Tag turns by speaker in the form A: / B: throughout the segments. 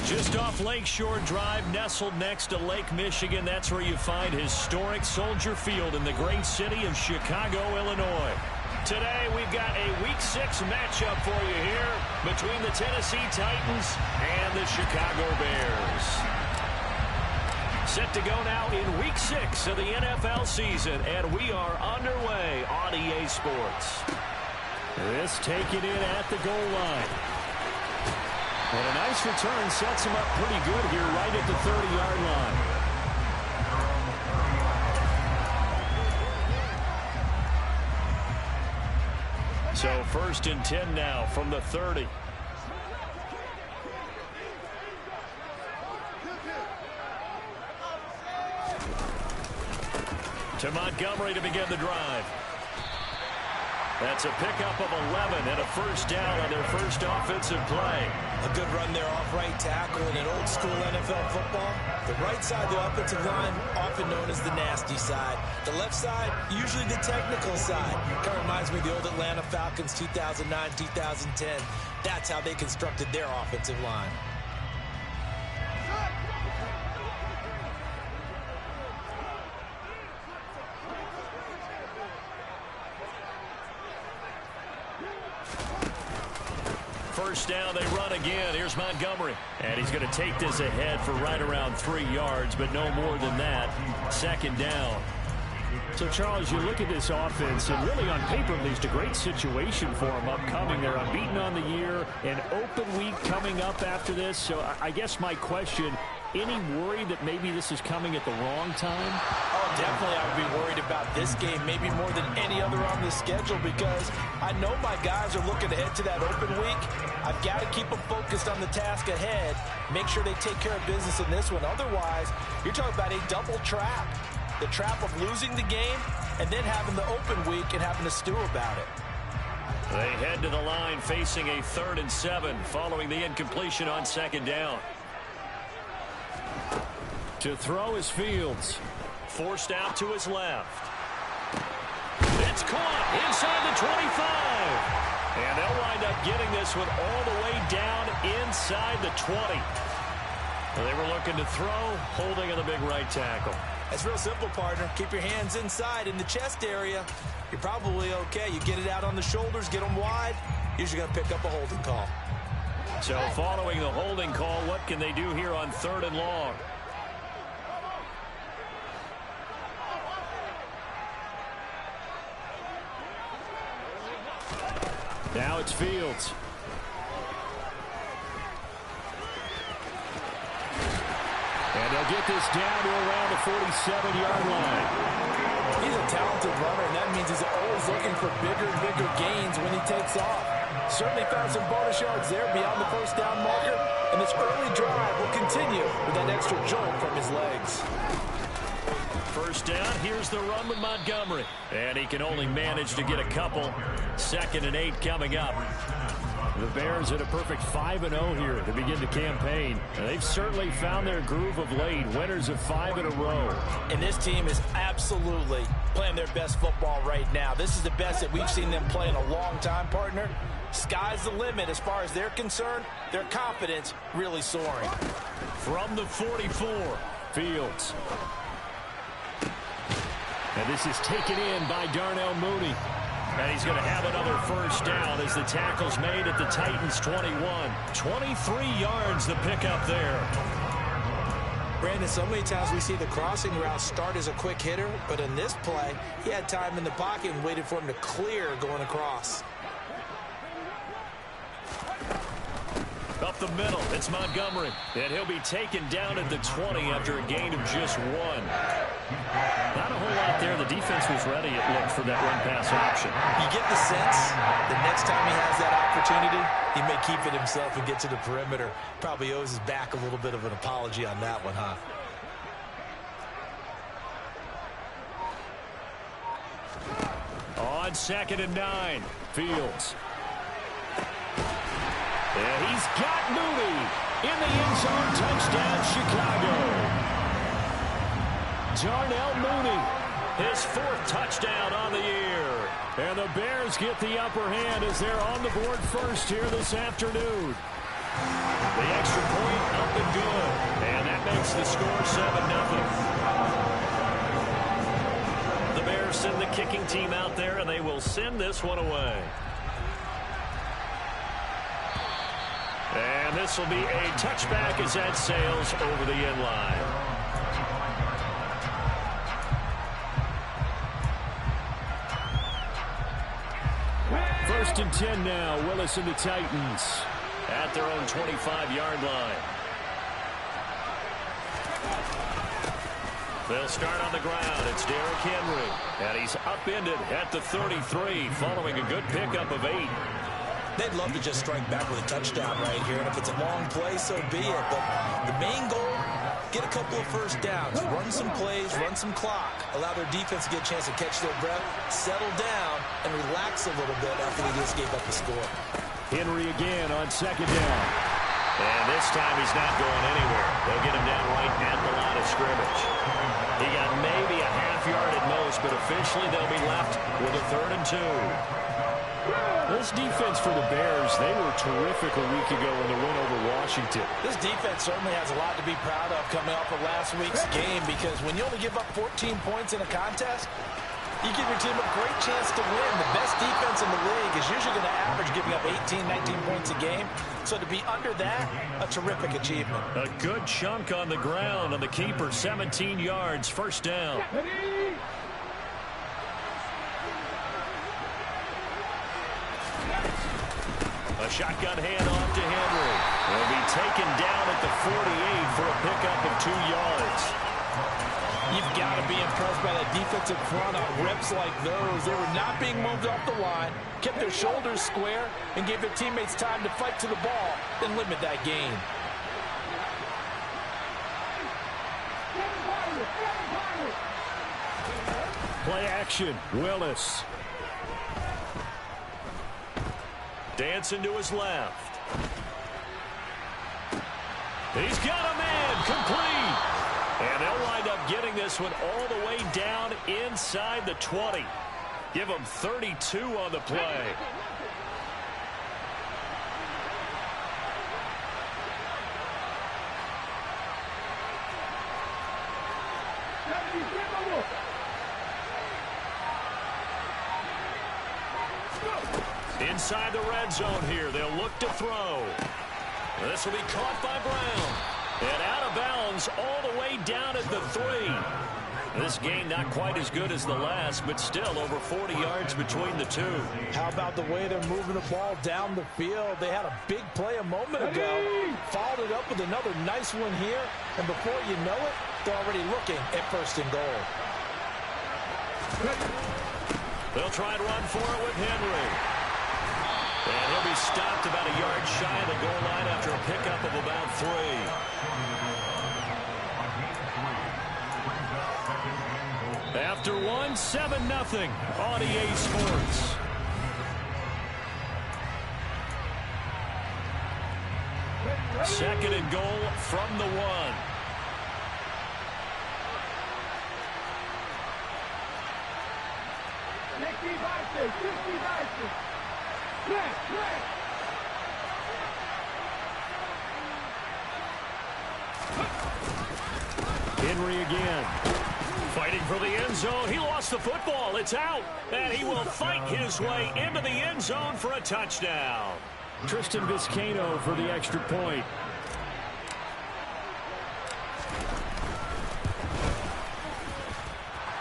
A: Just off Lakeshore Drive, nestled next to Lake Michigan. That's where you find historic Soldier Field in the great city of Chicago, Illinois. Today, we've got a Week 6 matchup for you here between the Tennessee Titans and the Chicago Bears. Set to go now in Week 6 of the NFL season, and we are underway on EA Sports. This taken in at the goal line. And a nice return sets him up pretty good here right at the 30-yard line. So 1st and 10 now from the 30. To Montgomery to begin the drive. That's a pickup of 11 and a first down on their first offensive play.
B: A good run there off right tackle in an old school NFL football. The right side of the offensive line, often known as the nasty side. The left side, usually the technical side. Kind of reminds me of the old Atlanta Falcons 2009, 2010. That's how they constructed their offensive line.
A: First down, they run again. Here's Montgomery. And he's going to take this ahead for right around 3 yards, but no more than that. 2nd down. So, Charles, you look at this offense, and really on paper, at least, a great situation for them upcoming. They're unbeaten on the year, an open week coming up after this. So, I guess my question, any worry that maybe this is coming at the wrong time?
B: Oh, definitely I would be worried about this game, maybe more than any other on the schedule, because I know my guys are looking ahead to that open week. I've got to keep them focused on the task ahead, make sure they take care of business in this one. Otherwise, you're talking about a double trap. The trap of losing the game and then having the open week and having to stew about it.
A: They head to the line facing a 3rd and 7 following the incompletion on 2nd down. To throw is Fields. Forced out to his left. It's caught inside the 25. And they'll wind up getting this one all the way down inside the 20. They were looking to throw, holding on the big right tackle.
B: It's real simple, partner. Keep your hands inside in the chest area. You're probably okay. You get it out on the shoulders, get them wide. Usually going to pick up a holding call.
A: So following the holding call, what can they do here on 3rd and long? Now it's Fields. And they'll get this down to around the 47-yard line.
B: He's a talented runner, and that means he's always looking for bigger and bigger gains when he takes off. Certainly found some bonus yards there beyond the first down marker, and this early drive will continue with that extra jolt from his legs.
A: First down, here's the run with Montgomery. And he can only manage to get a couple. 2nd and 8 coming up. The Bears at a perfect 5-0 here to begin the campaign. And they've certainly found their groove of late. Winners of 5 in a row.
B: And this team is absolutely playing their best football right now. This is the best that we've seen them play in a long time, partner. Sky's the limit as far as they're concerned. Their confidence really soaring.
A: From the 44, Fields. And this is taken in by Darnell Mooney. And he's going to have another first down as the tackle's made at the Titans' 21. 23 yards the pickup there.
B: Brandon, so many times we see the crossing route start as a quick hitter, but in this play, he had time in the pocket and waited for him to clear going across.
A: Up the middle, it's Montgomery. And he'll be taken down at the 20 after a gain of just 1. Not a whole lot there. The defense was ready, it looked, for that run-pass option.
B: You get the sense the next time he has that opportunity, he may keep it himself and get to the perimeter. Probably owes his back a little bit of an apology on that one, huh?
A: On 2nd and 9, Fields. And he's got Mooney in the end zone. Touchdown, Chicago. Darnell Mooney, his 4th touchdown on the year. And the Bears get the upper hand as they're on the board first here this afternoon. The extra point up and good. And that makes the score 7-0. The Bears send the kicking team out there, and they will send this one away. And this will be a touchback as that sails over the end line. First and 10 now. Willis and the Titans at their own 25-yard line. They'll start on the ground. It's Derrick Henry. And he's upended at the 33 following a good pickup of 8.
B: They'd love to just strike back with a touchdown right here. And if it's a long play, so be it. But the main goal, get a couple of first downs. Run some plays, run some clock. Allow their defense to get a chance to catch their breath, settle down, and relax a little bit after they just gave up the score.
A: Henry again on second down. And this time he's not going anywhere. They'll get him down right at the line of scrimmage. He got maybe a half yard at most, but officially they'll be left with a 3rd and 2. This defense for the Bears, they were terrific a week ago in the win over Washington.
B: This defense certainly has a lot to be proud of coming off of last week's game, because when you only give up 14 points in a contest, you give your team a great chance to win. The best defense in the league is usually going to average giving up 18, 19 points a game. So to be under that, a terrific achievement.
A: A good chunk on the ground on the keeper, 17 yards, first down. A shotgun handoff to Henry. Will be taken down at the 48 for a pickup of 2 yards.
B: You've got to be impressed by that defensive front on reps like those. They were not being moved off the line, kept their shoulders square, and gave their teammates time to fight to the ball and limit that gain.
A: Play action, Willis. Dancing to his left. He's got a man, complete. And they'll wind up getting this one all the way down inside the 20. Give them 32 on the play. Inside the red zone here, they'll look to throw. This will be caught by Brown. And out of bounds all the way down at the 3. This game not quite as good as the last, but still over 40 yards between the two.
B: How about the way they're moving the ball down the field? They had a big play a moment ago. Followed it up with another nice one here. And before you know it, they're already looking at 1st and goal.
A: They'll try and run for it with Henry. And he'll be stopped about a yard shy of the goal line after a pickup of about 3. After 1, 7-0 on EA Sports. Second and goal from the 1. Henry again. Fighting for the end zone. He lost the football. It's out. And he will fight his way into the end zone for a touchdown. Tristan Vizcaino for the extra point.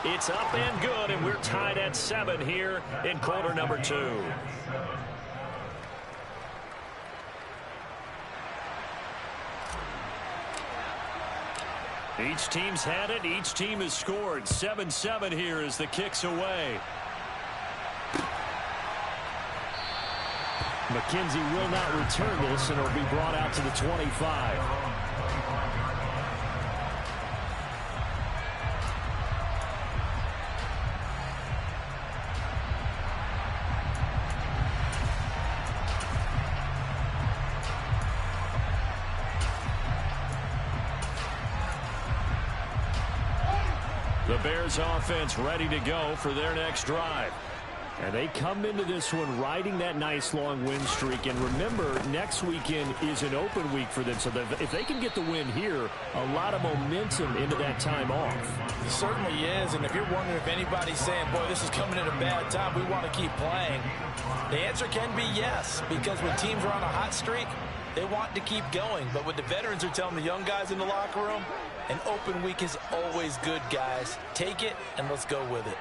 A: It's up and good, and we're tied at 7 here in quarter number 2. Each team's had it. Each team has scored. 7-7 here as the kick's away. McKenzie will not return this, and it'll be brought out to the 25. The Bears offense ready to go for their next drive. And they come into this one riding that nice long win streak. And remember, next weekend is an open week for them. So if they can get the win here, a lot of momentum into that time off.
B: It certainly is. And if you're wondering if anybody's saying, boy, this is coming at a bad time, we want to keep playing, the answer can be yes. Because when teams are on a hot streak, they want to keep going. But what the veterans are telling the young guys in the locker room, an open week is always good, guys. Take it and let's go with it.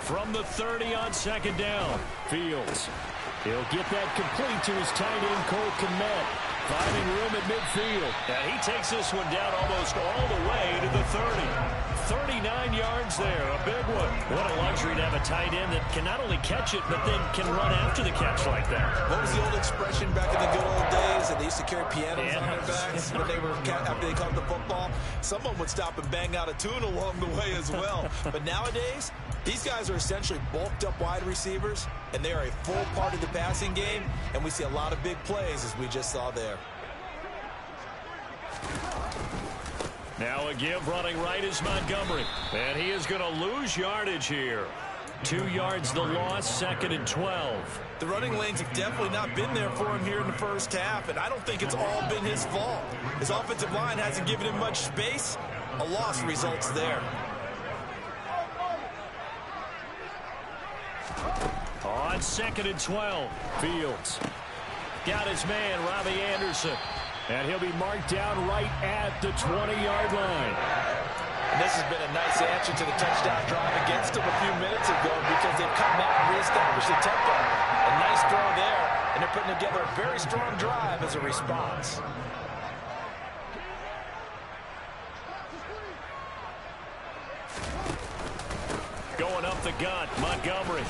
A: From the 30 on second down, Fields. He'll get that complete to his tight end, Cole Kmet, finding room at midfield. And he takes this one down almost all the way to the 30. 39 yards there, a big one. What a luxury to have a tight end that can not only catch it, but then can run after the catch like that.
B: What was the old expression back in the good old days that they used to carry pianos on their backs when they were after they caught the football? Someone would stop and bang out a tune along the way as well. But nowadays, these guys are essentially bulked up wide receivers, and they are a full part of the passing game, and we see a lot of big plays as we just saw there.
A: Now a give running right is Montgomery. And he is going to lose yardage here. 2 yards the loss, 2nd and 12.
B: The running lanes have definitely not been there for him here in the first half, and I don't think it's all been his fault. His offensive line hasn't given him much space. A loss results there.
A: On 2nd and 12, Fields got his man, Robbie Anderson. And he'll be marked down right at the 20-yard line.
B: And this has been a nice answer to the touchdown drive against them a few minutes ago because they've come back and reestablished the tempo. A nice throw there, and they're putting together a very strong drive as a response.
A: Going up the gut, Montgomery.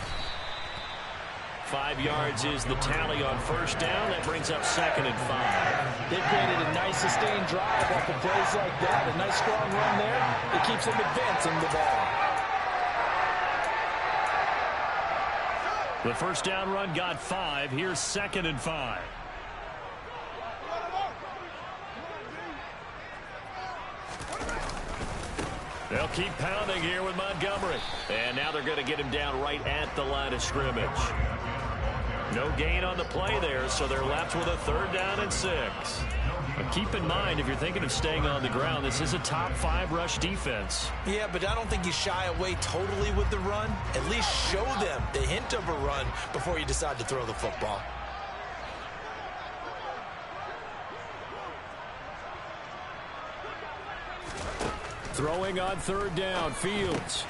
A: 5 yards is the tally on first down. That brings up 2nd and 5.
B: They created a nice sustained drive off of plays like that. A nice strong run there. It keeps them advancing the ball.
A: The first down run got 5. Here's 2nd and 5. They'll keep pounding here with Montgomery. And now they're going to get him down right at the line of scrimmage. No gain on the play there, so they're left with a 3rd down and 6. But keep in mind, if you're thinking of staying on the ground, this is a top 5 rush defense.
B: Yeah, but I don't think you shy away totally with the run. At least show them the hint of a run before you decide to throw the football.
A: Throwing on 3rd down, Fields.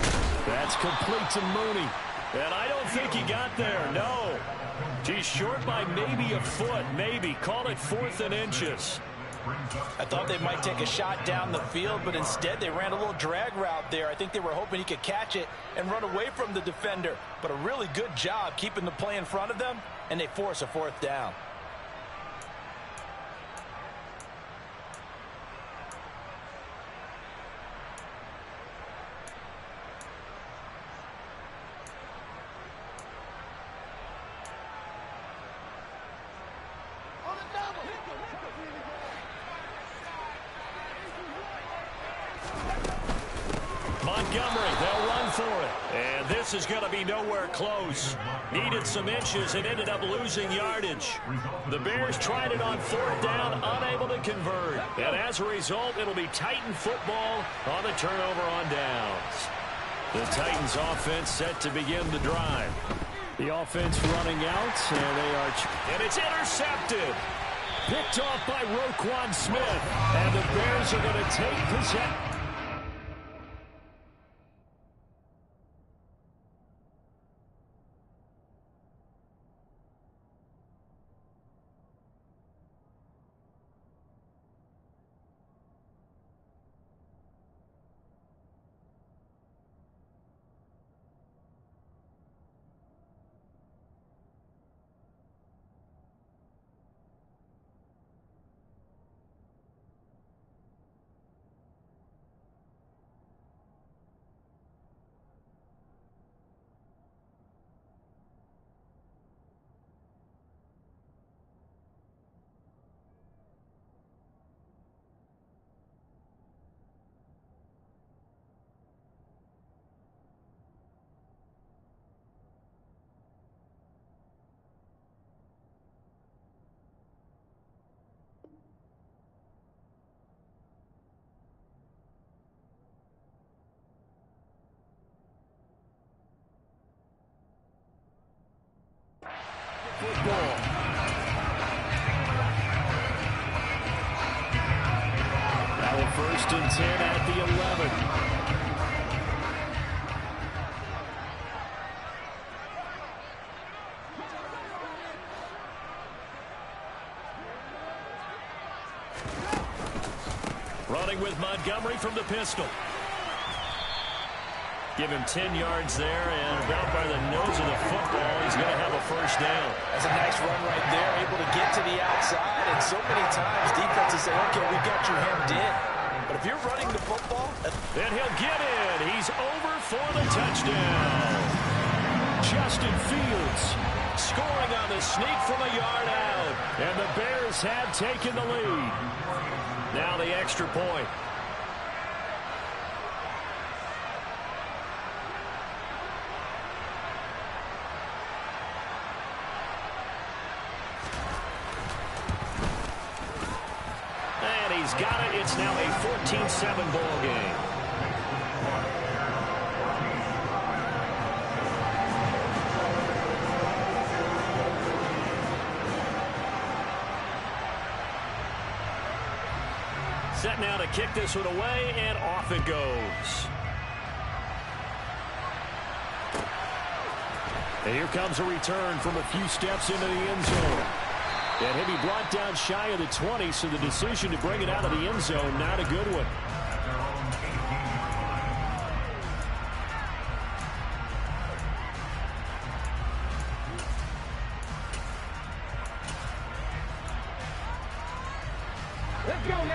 A: That's complete to Mooney. And I don't think he got there, no. He's short by maybe a foot, maybe. Call it 4th and inches.
B: I thought they might take a shot down the field, but instead they ran a little drag route there. I think they were hoping he could catch it and run away from the defender. But a really good job keeping the play in front of them, and they force a 4th down.
A: Montgomery, they'll run for it. And this is going to be nowhere close. Needed some inches and ended up losing yardage. The Bears tried it on 4th down, unable to convert. And as a result, it'll be Titan football on the turnover on downs. The Titans offense set to begin the drive. The offense running out, and it's intercepted. Picked off by Roquan Smith. And the Bears are going to take possession. football. Now a 1st and 10 at the 11. Running with Montgomery from the pistol. Give him 10 yards there, and about by the nose of the football, he's going to have a 1st down.
B: That's a nice run right there, able to get to the outside, and so many times defenses say, okay, we got you hemmed in. But if you're running the football...
A: Then he'll get in. He's over for the touchdown. Justin Fields scoring on the sneak from a yard out, and the Bears have taken the lead. Now the extra point. And he's got it. It's now a 14-7 ball game. Set now to kick this one away, and off it goes. And here comes a return from a few steps into the end zone. And he'll be brought down shy of the 20, so the decision to bring it out of the end zone, not a good one.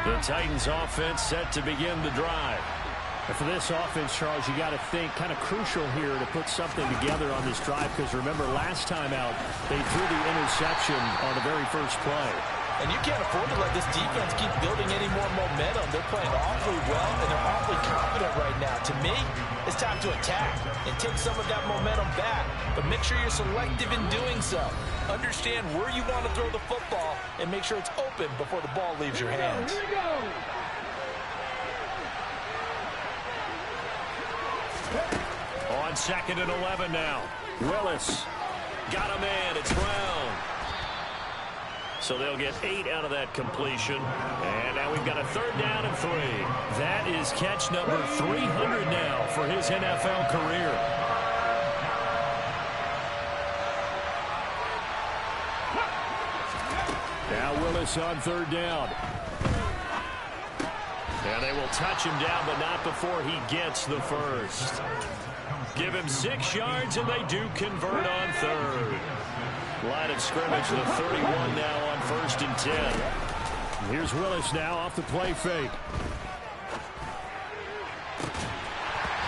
A: The Titans offense set to begin the drive. And for this offense, Charles, you got to think kind of crucial here to put something together on this drive, because remember last time out they threw the interception on the very first play.
B: And you can't afford to let this defense keep building any more momentum. They're playing awfully well, and they're awfully confident right now. To me, it's time to attack and take some of that momentum back. But make sure you're selective in doing so. Understand where you want to throw the football and make sure it's open before the ball leaves your hands.
C: Here we go.
A: On 2nd and 11 now. Willis got a man. It's Brown. So they'll get 8 out of that completion. And now we've got a 3rd down and 3. That is catch number 300 now for his NFL career. Now Willis on 3rd down. And they will touch him down, but not before he gets the 1st. Give him 6 yards, and they do convert on 3rd. Line of scrimmage, the 31 now on 1st and 10. Here's Willis now off the play fake.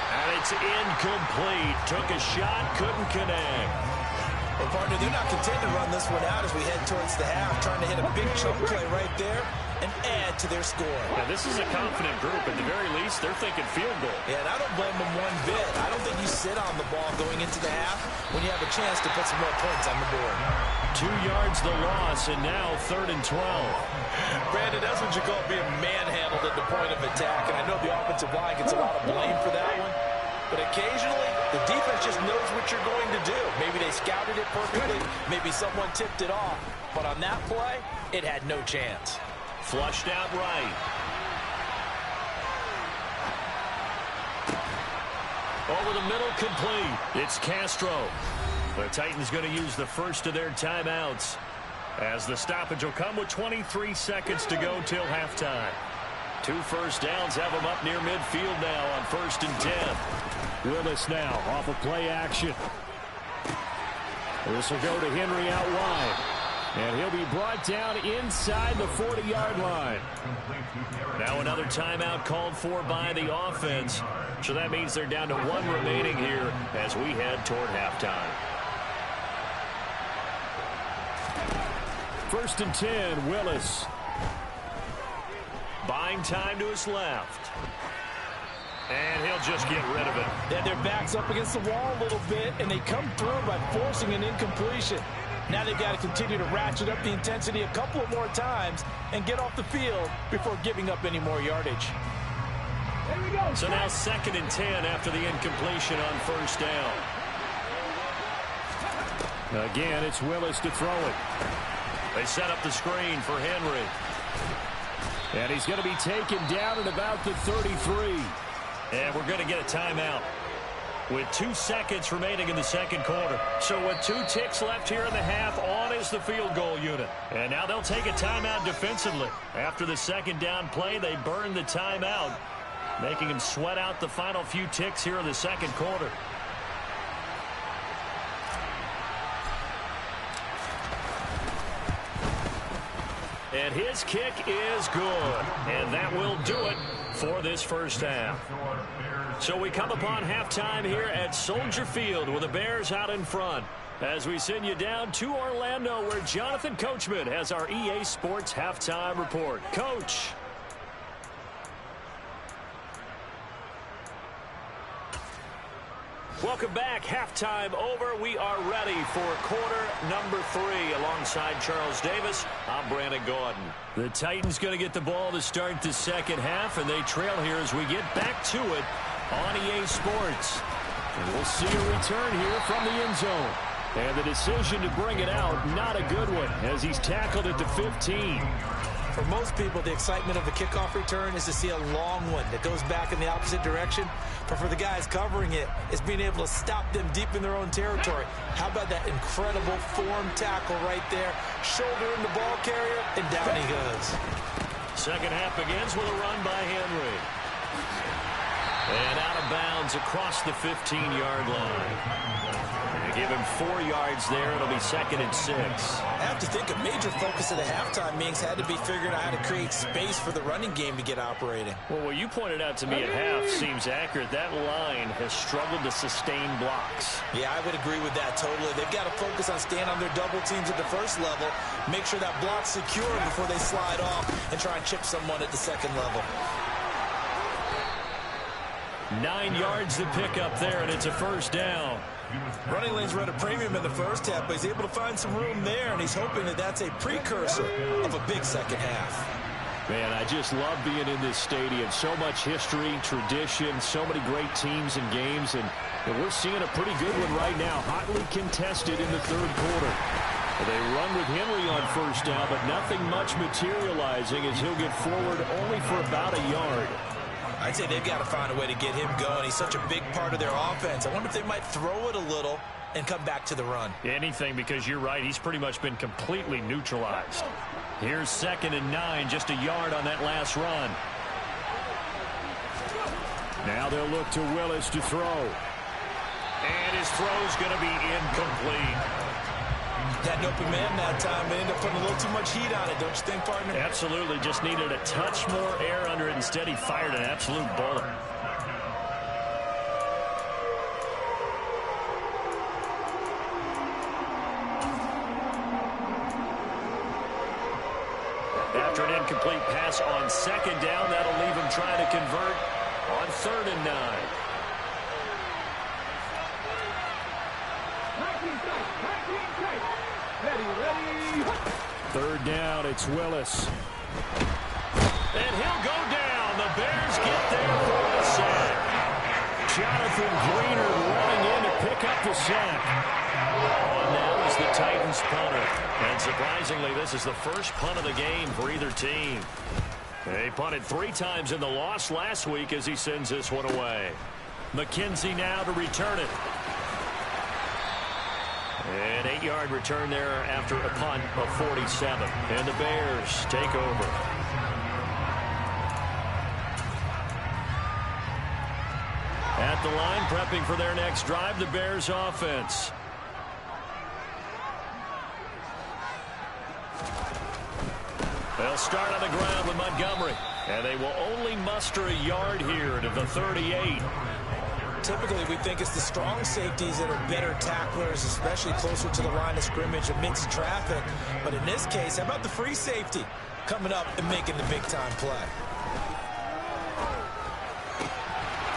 A: And it's incomplete. Took a shot, couldn't connect.
B: Well, partner, they're not content to run this one out as we head towards the half, trying to hit a big chunk play right there and add to their score.
A: Now, this is a confident group. At the very least, they're thinking field goal.
B: Yeah, and I don't blame them one bit. I don't think you sit on the ball going into the half when you have a chance to put some more points on the board.
A: 2 yards the loss, and now 3rd and 12.
B: Brandon, that's what you call being manhandled at the point of attack, and I know the offensive line gets a lot of blame for that one. But occasionally, the defense just knows what you're going to do. Maybe they scouted it perfectly. Maybe someone tipped it off. But on that play, it had no chance.
A: Flushed out right. Over the middle, complete. It's Castro. The Titans going to use the first of their timeouts, as the stoppage will come with 23 seconds to go till halftime. 2 first downs have them up near midfield now on 1st and 10. Willis now off of play action. This will go to Henry out wide. And he'll be brought down inside the 40-yard line. Now another timeout called for by the offense. So that means they're down to 1 remaining here as we head toward halftime. 1st and 10, Willis. Buying time to his left. And he'll just get rid of it.
B: Yeah, their back's up against the wall a little bit, and they come through by forcing an incompletion. Now they've got to continue to ratchet up the intensity a couple of more times and get off the field before giving up any more yardage.
C: There we go.
A: So now 2nd and 10 after the incompletion on 1st down. Again, it's Willis to throw it. They set up the screen for Henry. And he's going to be taken down at about the 33. And we're going to get a timeout with 2 seconds remaining in the second quarter. So with 2 ticks left here in the half, on is the field goal unit. And now they'll take a timeout defensively. After the second down play, they burn the timeout, making him sweat out the final few ticks here in the second quarter. And his kick is good. And that will do it for this first half. So we come upon halftime here at Soldier Field with the Bears out in front, as we send you down to Orlando, where Jonathan Coachman has our EA Sports halftime report. Coach. Welcome back. Halftime over. We are ready for quarter number 3. Alongside Charles Davis, I'm Brandon Gaudin. The Titans going to get the ball to start the second half, and they trail here as we get back to it on EA Sports. And we'll see a return here from the end zone. And the decision to bring it out, not a good one, as he's tackled at the 15.
B: For most people, the excitement of a kickoff return is to see a long one that goes back in the opposite direction. But for the guys covering it, it's being able to stop them deep in their own territory. How about that incredible form tackle right there? Shoulder in the ball carrier, and down he goes.
A: Second half begins with a run by Henry. And out of bounds across the 15-yard line. They give him 4 yards there. It'll be 2nd and 6.
B: I have to think a major focus of the halftime meetings had to be figuring out how to create space for the running game to get operating.
A: Well, what you pointed out to me at half seems accurate. That line has struggled to sustain blocks.
B: Yeah, I would agree with that totally. They've got to focus on staying on their double teams at the first level, make sure that block's secure before they slide off and try and chip someone at the second level.
A: 9 yards to pick up there, and it's a first down.
B: Running lanes were at a premium in the first half, but he's able to find some room there, and he's hoping that that's a precursor of a big second half.
A: Man, I just love being in this stadium. So much history, tradition, so many great teams and games, and we're seeing a pretty good one right now, hotly contested in the third quarter. They run with Henry on first down, but nothing much materializing as he'll get forward only for about a yard.
B: I'd say they've got to find a way to get him going. He's such a big part of their offense. I wonder if they might throw it a little and come back to the run.
A: Anything, because you're right. He's pretty much been completely neutralized. Here's 2nd and 9, just a yard on that last run. Now they'll look to Willis to throw. And his throw's going to be incomplete.
B: Had an open man that time, but ended up putting a little too much heat on it, don't you think, partner?
A: Absolutely. Just needed a touch more air under it. Instead, he fired an absolute bullet. After an incomplete pass on 2nd down, that'll leave him trying to convert on 3rd and 9. Third down, it's Willis. And he'll go down. The Bears get there for the sack. Jonathan Greenard running in to pick up the sack. On now is the Titans punter. And surprisingly, this is the first punt of the game for either team. They punted 3 times in the loss last week as he sends this one away. McKenzie now to return it. An 8-yard return there after a punt of 47. And the Bears take over. At the line, prepping for their next drive, the Bears offense. They'll start on the ground with Montgomery. And they will only muster a yard here to the 38.
B: Typically, we think it's the strong safeties that are better tacklers, especially closer to the line of scrimmage amidst traffic. But in this case, how about the free safety coming up and making the big-time play?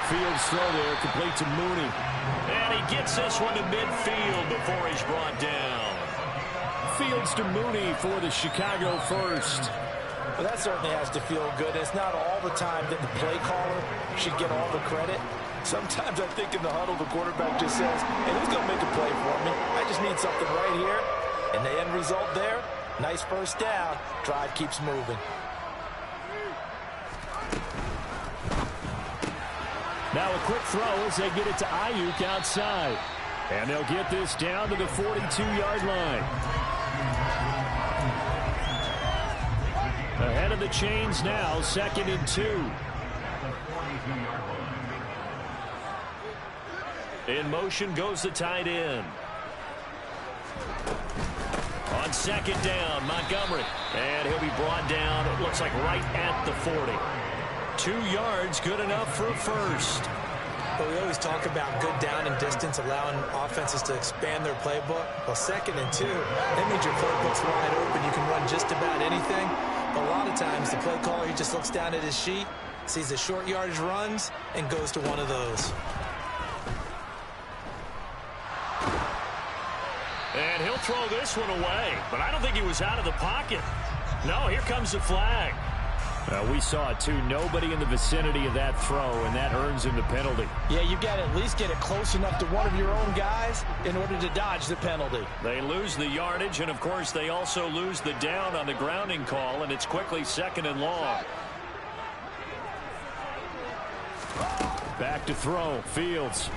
A: Fields throw there, complete to Mooney. And he gets this one to midfield before he's brought down. Fields to Mooney for the Chicago first.
B: Well, that certainly has to feel good. It's not all the time that the play caller should get all the credit. Sometimes I think in the huddle, the quarterback just says, hey, who's going to make a play for me? I just need something right here. And the end result there, nice first down. Drive keeps moving.
A: Now a quick throw as they get it to Ayuk outside. And they'll get this down to the 42-yard line. Ahead of the chains now, 2nd and 2. In motion goes the tight end. On 2nd down, Montgomery. And he'll be brought down, it looks like right at the 40. 2 yards, good enough for a first.
B: But we always talk about good down and distance, allowing offenses to expand their playbook. Well, 2nd and 2, that means your playbook's wide open. You can run just about anything. But a lot of times, the play caller, he just looks down at his sheet, sees the short yardage runs, and goes to one of those.
A: And he'll throw this one away, but I don't think he was out of the pocket. No, here comes the flag. We saw it too. Nobody in the vicinity of that throw, and that earns him the penalty.
B: Yeah, you got to at least get it close enough to one of your own guys in order to dodge the penalty.
A: They lose the yardage, and of course they also lose the down on the grounding call, and it's quickly 2nd and long. Back to throw, Fields.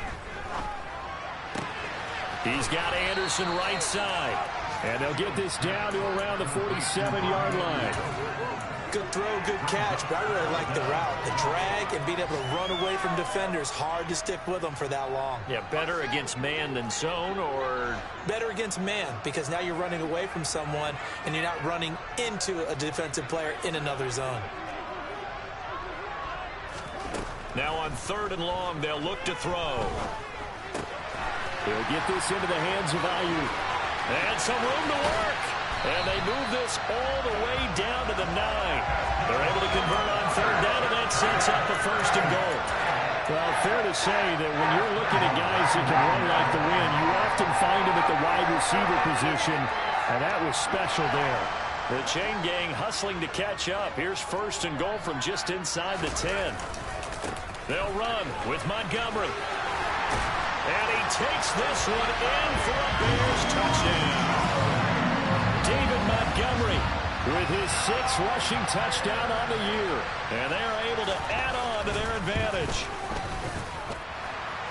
A: He's got Anderson right side. And they'll get this down to around the 47-yard line.
B: Good throw, good catch, but I really like the route. The drag and being able to run away from defenders, hard to stick with them for that long.
A: Yeah, better against man than zone, or?
B: Better against man, because now you're running away from someone and you're not running into a defensive player in another zone.
A: Now on 3rd and long, they'll look to throw. He'll get this into the hands of Ayuk. And some room to work. And they move this all the way down to the 9. They're able to convert on 3rd down, and that sets up a 1st and goal. Well, fair to say that when you're looking at guys that can run like the wind, you often find them at the wide receiver position, and that was special there. The chain gang hustling to catch up. Here's 1st and goal from just inside the 10. They'll run with Montgomery. And he takes this one in for a Bears touchdown. David Montgomery with his 6th rushing touchdown on the year. And they're able to add on to their advantage.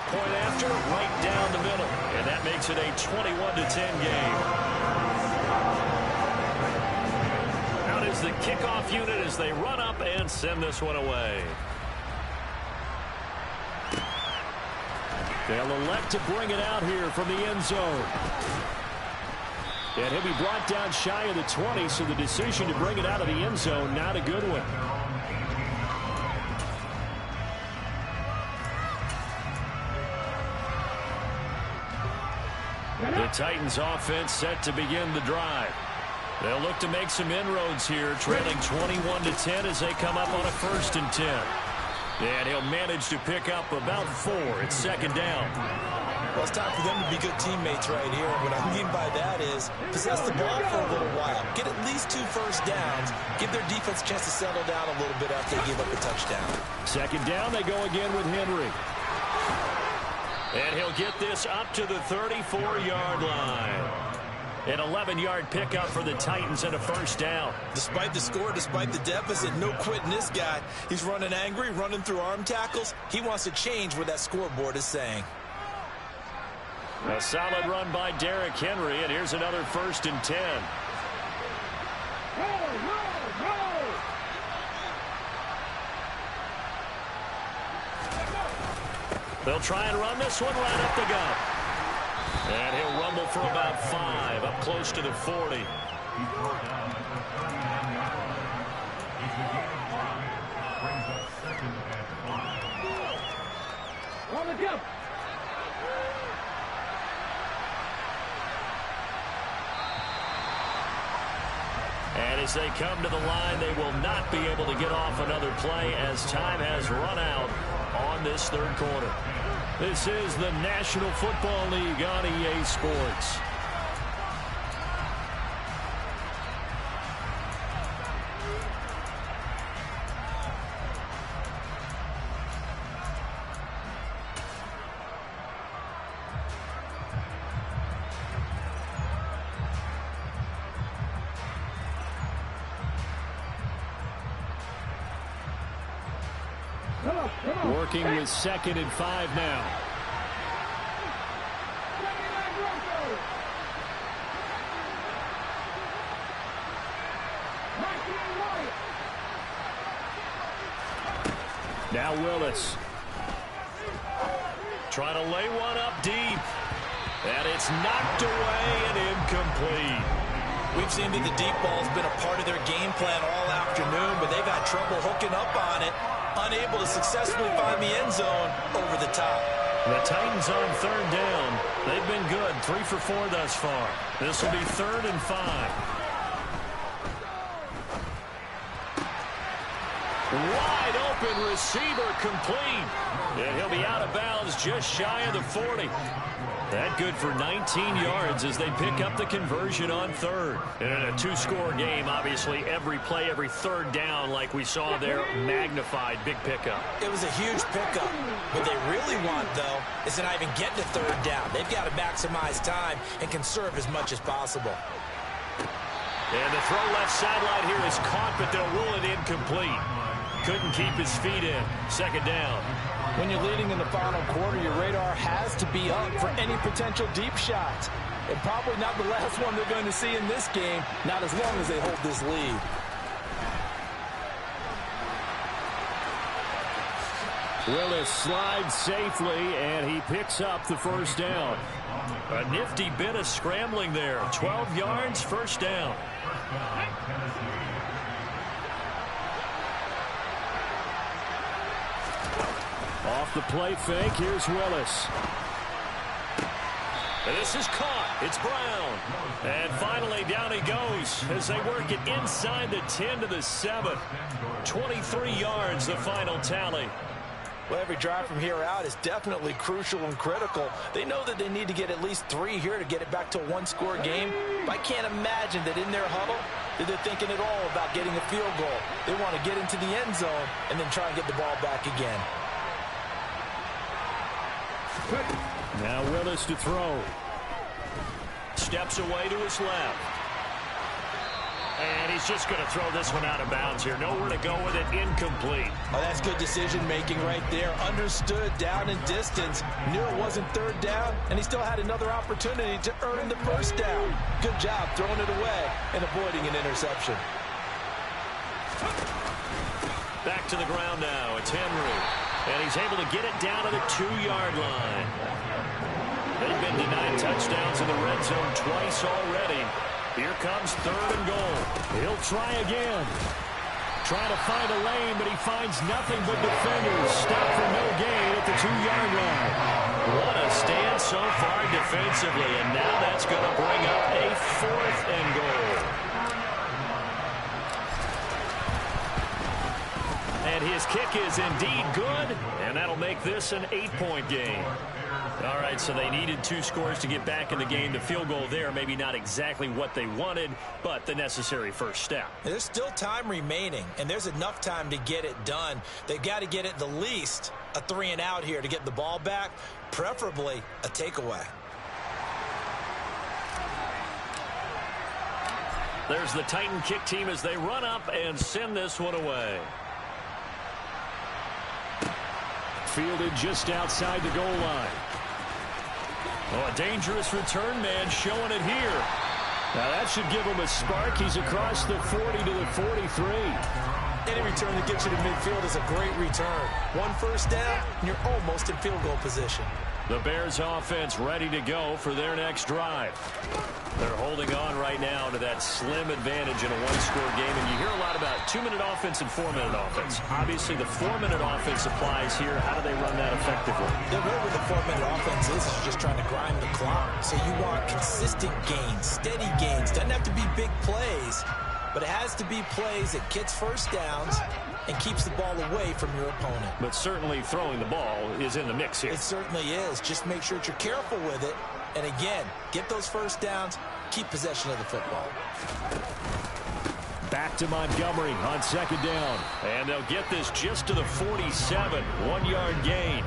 A: Point after, right down the middle. And that makes it a 21-10 game. Out is the kickoff unit as they run up and send this one away. They'll elect to bring it out here from the end zone. And he'll be brought down shy of the 20, so the decision to bring it out of the end zone, not a good one. The Titans offense set to begin the drive. They'll look to make some inroads here, trailing 21-10 as they come up on a 1st and 10. And he'll manage to pick up about 4. It's 2nd down.
B: Well, it's time for them to be good teammates right here. What I mean by that is possess the ball for a little while. Get at least 2 first downs. Give their defense a chance to settle down a little bit after they give up a touchdown.
A: 2nd down, they go again with Henry. And he'll get this up to the 34-yard line. An 11-yard pickup for the Titans and a 1st down.
B: Despite the score, despite the deficit, no quitting this guy. He's running angry, running through arm tackles. He wants to change what that scoreboard is saying.
A: A solid run by Derrick Henry, and here's another 1st and 10. They'll try and run this one right up the gut. And he'll rumble for about 5, up close to the 40.
C: On the jump.
A: And as they come to the line, they will not be able to get off another play as time has run out on this 3rd quarter. This is the National Football League on EA Sports. Working with 2nd and 5 now. Now Willis. Trying to lay one up deep. And it's knocked away and incomplete.
B: We've seen that the deep ball's been a part of their game plan all afternoon, but they've had trouble hooking up on it, unable to successfully find the end zone over the top.
A: The Titans on 3rd down. They've been good, 3 for 4 thus far. This will be 3rd and 5. Wide open receiver complete. And he'll be out of bounds just shy of the 40. That good for 19 yards as they pick up the conversion on 3rd. And in a 2-score game, obviously every play, every 3rd down like we saw there, magnified, big pickup.
B: It was a huge pickup. What they really want, though, is to not even get to 3rd down. They've got to maximize time and conserve as much as possible.
A: And the throw left sideline here is caught, but they'll rule it incomplete. Couldn't keep his feet in. 2nd down.
B: When you're leading in the final quarter, your radar has to be up for any potential deep shots. And probably not the last one they're going to see in this game, not as long as they hold this lead.
A: Willis slides safely, and he picks up the 1st down. A nifty bit of scrambling there. 12 yards, 1st down. Off the play fake, here's Willis. This is caught. It's Brown. And finally down he goes as they work it inside the 10 to the 7. 23 yards, the final tally.
B: Well, every drive from here out is definitely crucial and critical. They know that they need to get at least 3 here to get it back to a 1-score game. But I can't imagine that in their huddle that they're thinking at all about getting a field goal. They want to get into the end zone and then try and get the ball back again.
A: Now Willis to throw. Steps away to his left. And he's just going to throw this one out of bounds here. Nowhere to go with it. Incomplete.
B: Oh, that's good decision-making right there. Understood down and distance. Knew it wasn't 3rd down, and he still had another opportunity to earn the 1st down. Good job throwing it away and avoiding an interception.
A: Back to the ground now. It's Henry. And he's able to get it down to the 2-yard line. They've been denied touchdowns in the red zone twice already. Here comes 3rd and goal. He'll try again. Trying to find a lane, but he finds nothing but defenders. Stop for no gain at the 2-yard line. What a stand so far defensively, and now that's going to bring up a 4th and goal. And his kick is indeed good, and that'll make this an 8-point game. All right, so they needed 2 scores to get back in the game. The field goal there, maybe not exactly what they wanted, but the necessary first step.
B: There's still time remaining, and there's enough time to get it done. They've got to get at the least a 3-and-out here to get the ball back, preferably a takeaway.
A: There's the Titan kick team as they run up and send this one away. Fielded just outside the goal line. Oh, a dangerous return man showing it here. Now that should give him a spark. He's across the 40 to the 43.
B: Any return that gets you to midfield is a great return. 1 first down, and you're almost in field goal position.
A: The Bears offense ready to go for their next drive. They're holding on right now to that slim advantage in a 1-score game. And you hear a lot about 2-minute offense and 4-minute offense. Obviously, the 4-minute offense applies here. How do they run that effectively?
B: The way with the 4-minute offense is just trying to grind the clock. So you want consistent gains, steady gains. Doesn't have to be big plays, but it has to be plays that gets first downs and keeps the ball away from your opponent.
A: But certainly throwing the ball is in the mix here.
B: It certainly is. Just make sure that you're careful with it. And again, get those first downs, keep possession of the football.
A: Back to Montgomery on 2nd down. And they'll get this just to the 47. 1-yard gain.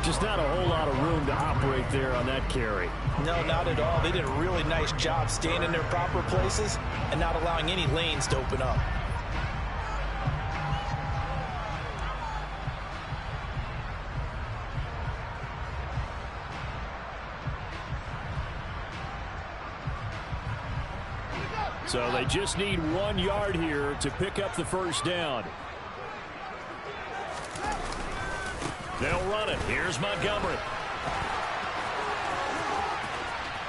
A: Just not a whole lot of room to operate there on that carry.
B: No, not at all. They did a really nice job staying in their proper places and not allowing any lanes to open up.
A: So they just need 1 yard here to pick up the first down. They'll run it. Here's Montgomery.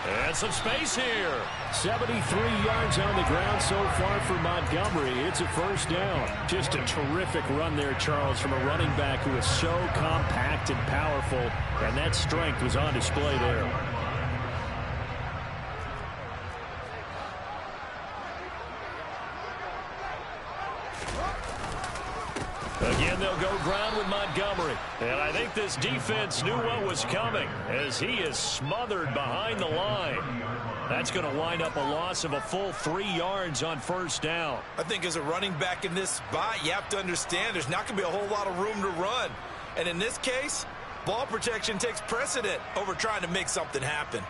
A: And some space here. 73 yards on the ground so far for Montgomery. It's a first down. Just a terrific run there, Charles, from a running back who is so compact and powerful. And that strength was on display there. Again, they'll go ground with Montgomery. And I think this defense knew what was coming as he is smothered behind the line. That's going to wind up a loss of a full 3 yards on first down.
B: I think as a running back in this spot, you have to understand there's not going to be a whole lot of room to run. And in this case, ball protection takes precedent over trying to make something happen.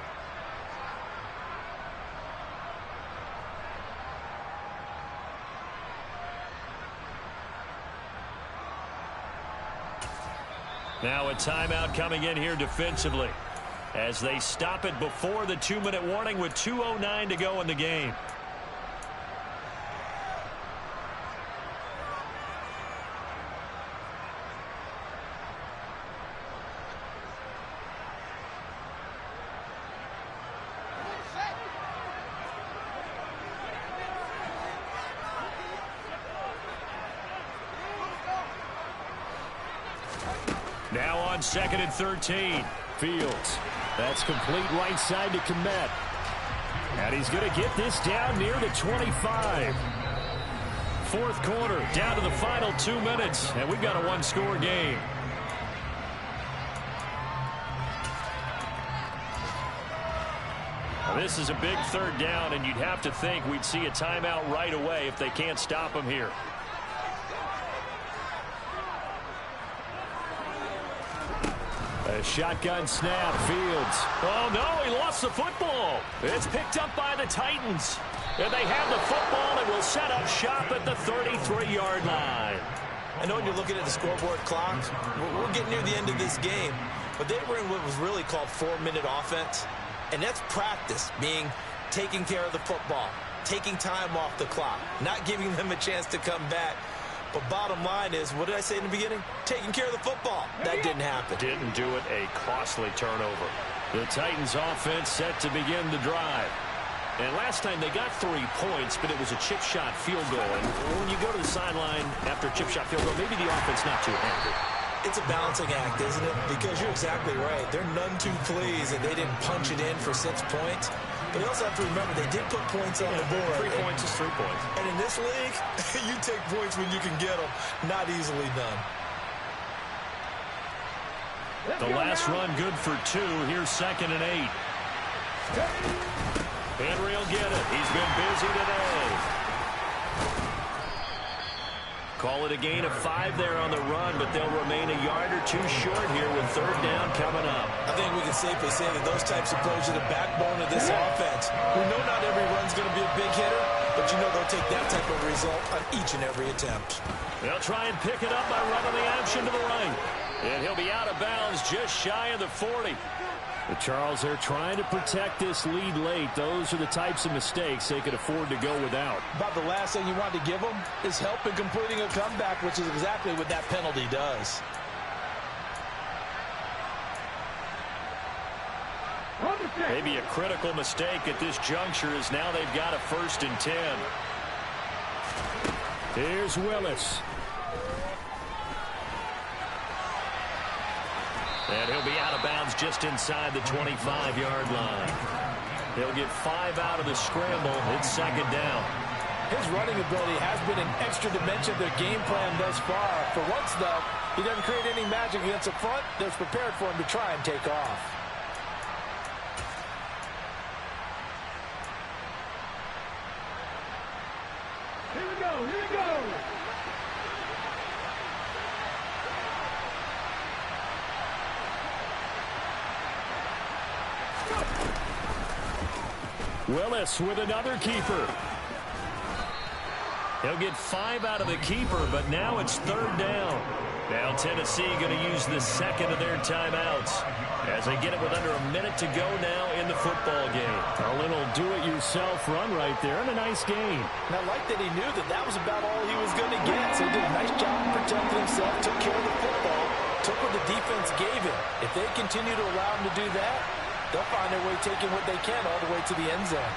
A: Now a timeout coming in here defensively as they stop it before the 2-minute warning with 2:09 to go in the game. Now on 2nd and 13. Fields. That's complete right side to Kmet. And he's going to get this down near the 25. Fourth quarter, down to the final 2 minutes. And we've got a one-score game. Now, this is a big third down, and you'd have to think we'd see a timeout right away if they can't stop him here. A shotgun snap, Fields. Oh, no, he lost the football. It's picked up by the Titans. And they have the football and will set up shop at the 33-yard line.
B: I know when you're looking at the scoreboard clock, we're getting near the end of this game. But they were in what was really called 4-minute offense. And that's practice, being taking care of the football, taking time off the clock, not giving them a chance to come back. But bottom line is, what did I say in the beginning? Taking care of the football. That didn't happen.
A: Didn't do it. A costly turnover. The Titans offense set to begin the drive. And last time they got 3 points, but it was a chip shot field goal. And when you go to the sideline after a chip shot field goal, maybe the offense not too happy.
B: It's a balancing act, isn't it? Because you're exactly right. They're none too pleased, and they didn't punch it in for 6 points. But you also have to remember, they did put points on the board.
A: 3 points is 3 points.
B: And in this league, you take points when you can get them. Not easily done.
A: The last run good for 2. Here's 2nd and 8. Henry will get it. He's been busy today. Call it a gain of 5 there on the run, but they'll remain a yard or 2 short here with 3rd down coming up.
B: I think we can safely say that those types of plays are the backbone of this offense. We know not every run's going to be a big hitter, but you know they'll take that type of result on each and every attempt.
A: They'll try and pick it up by running the option to the right. And he'll be out of bounds just shy of the 40. But Charles, they're trying to protect this lead late. Those are the types of mistakes they could afford to go without.
B: About the last thing you want to give them is help in completing a comeback, which is exactly what that penalty does.
A: Maybe a critical mistake at this juncture is now they've got a 1st and 10. Here's Willis. And he'll be out of bounds just inside the 25-yard line. He'll get 5 out of the scramble. It's 2nd down.
B: His running ability has been an extra dimension of their game plan thus far. For once, though, he doesn't create any magic against the front. They're prepared for him to try and take off.
C: Here we go, here we go.
A: Willis with another keeper. He'll get 5 out of the keeper, but now it's 3rd down. Now Tennessee going to use the second of their timeouts as they get it with under a minute to go now in the football game.
D: A little do-it-yourself run right there, and a nice gain.
B: And I like that he knew that that was about all he was going to get. So he did a nice job of protecting himself, took care of the football, took what the defense gave him. If they continue to allow him to do that, they'll find their way taking what they can all the way to the end zone.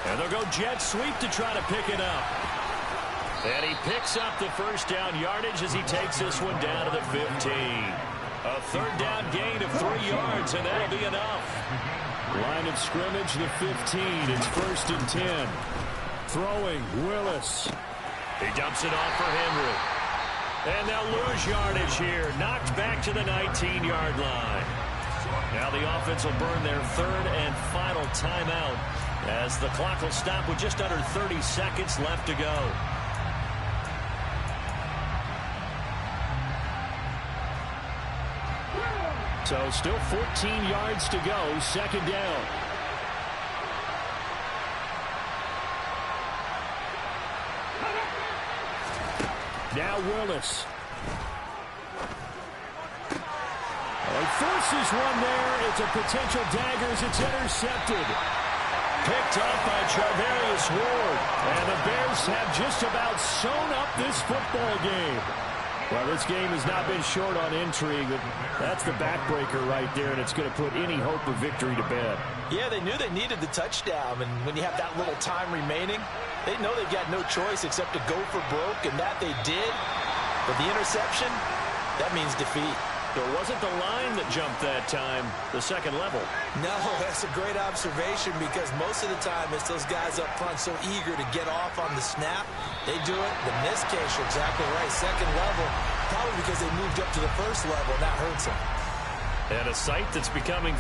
A: And they'll go jet sweep to try to pick it up. And he picks up the first down yardage as he takes this one down to the 15. A third down gain of 3 yards, and that'll be enough.
D: Line of scrimmage, the 15. It's 1st and 10. Throwing, Willis.
A: He dumps it off for Henry. And they'll lose yardage here. Knocked back to the 19-yard line. Now the offense will burn their third and final timeout as the clock will stop with just under 30 seconds left to go.
D: So still 14 yards to go, second down. Now Willis. He forces one there. It's a potential dagger as it's intercepted.
A: Picked up by Charvarius Ward.
D: And the Bears have just about sewn up this football game. Well, this game has not been short on intrigue. That's the backbreaker right there, and it's going to put any hope of victory to bed.
B: Yeah, they knew they needed the touchdown, and when you have that little time remaining, they know they've got no choice except to go for broke, and that they did. But the interception, that means defeat.
A: So it wasn't the line that jumped that time, the second level.
B: No, that's a great observation because most of the time it's those guys up front so eager to get off on the snap. They do it. In this case, you're exactly right. Second level, probably because they moved up to the first level, and that hurts them.
A: And a sight that's becoming